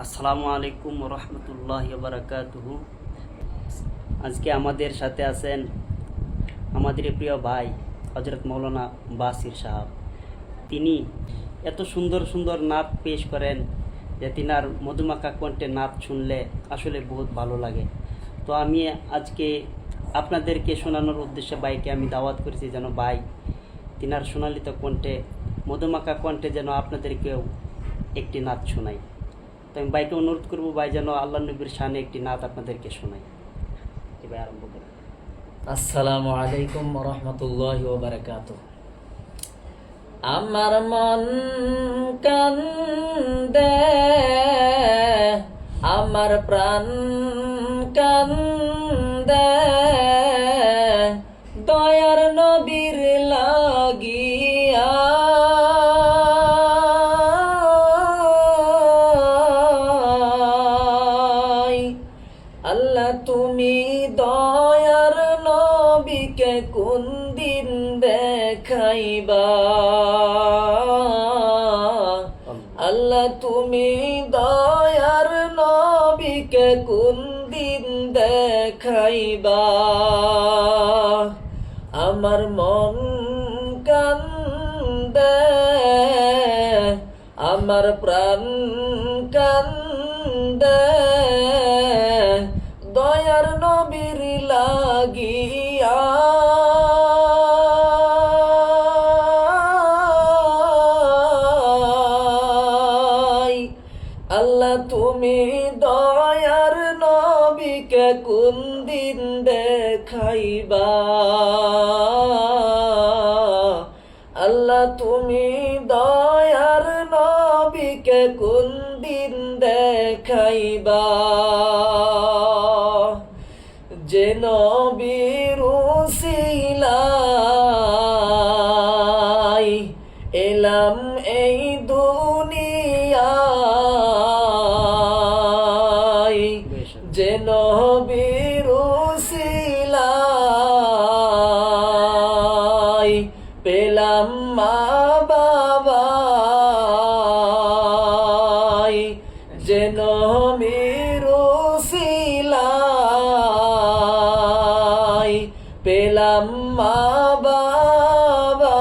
আসসালামু আলাইকুম রহমতুল্লাহি ওয়া বারাকাতুহু। আজকে আমাদের সাথে আছেন আমাদের প্রিয় ভাই হযরত মাওলানা বাসির সাহেব। তিনি এত সুন্দর সুন্দর নাত পেশ করেন যে তিনার মধুমাখা কণ্ঠে নাত শুনলে আসলে বহুত ভালো লাগে। তো আমি আজকে আপনাদেরকে শোনানোর উদ্দেশ্যে ভাইকে আমি দাওয়াত করেছি যেন ভাই তিনার সোনালিত কণ্ঠে মধুমাখা কণ্ঠে যেন আপনাদেরকেও একটি নাত শোনাই। তো আমি ভাইকে অনুরোধ করবো ভাই যেন আল্লাহ নবীর শানে একটি নাত আপনাদেরকে শোনাই। ভাই আরম্ভ করেন। আসসালামু আলাইকুম রহমতুল্লাহি ওয়া বারাকাতুহু। আমার মন কান্দে, আমার প্রাণ কান্দে, দয়ার নবীর লাগিয়া। আল্লাহ তুমি দয়ার নবীকে কোন দিন দেখাইবা? আল্লাহ তুমি দয়ার নবীকে কোন দিন দেখাইবা? আমার মন কান্দে, আমার প্রাণ কান্দে, দয়ার নবীর লাগিয়া। আল্লাহ তুমি দয়ার নবীকে কোন দিন দেখাইবা? আল্লাহ তুমি দয়ার নবীকে কোন দিন দেখাইবা? যে নবীর উসিলায় এলাম এই দুনিয়ায়, যে নবীর উসিলায় পেলাম মা বাবা, যে নবীর উসিলায় পেলাম মা বাবা।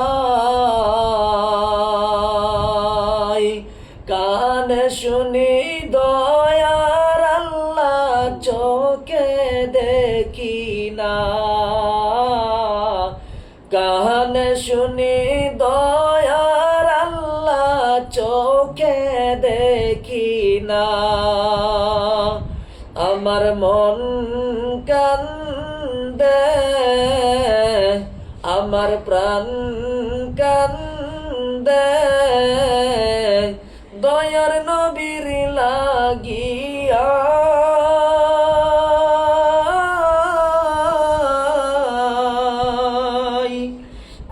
কান শুনি দয়ার আল্লাহ চোখে দেখি না, কান শুনি দয়ার আল্লাহ চোখে দেখি না। আমার মন কান্দে, আমার প্রাণ কান্দে, দয়ার নবীর লাগিয়া।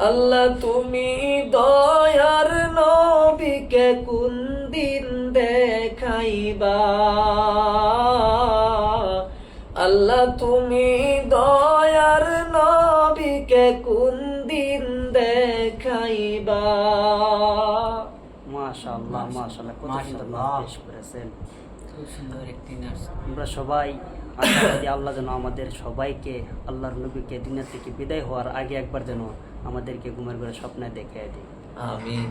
আল্লাহ তুমি দয়ার নবীকে কোন দিন দেখাইবা? আল্লাহ তুমি দয়ার নবীকে কোন দিন দেখাইবা? মাশাআল্লাহ মাশাআল্লাহ, কত সুন্দর নাত পেশ করেছেন। খুব সুন্দর একটি নাচ। আমরা সবাই আশাবাদী আল্লাহ যেন আমাদের সবাইকে আল্লাহর নবীকে দুনিয়া থেকে বিদায় হওয়ার আগে একবার যেন আমাদেরকে ঘুমের ঘরে স্বপ্নে দেখিয়ে দিই। আমিন।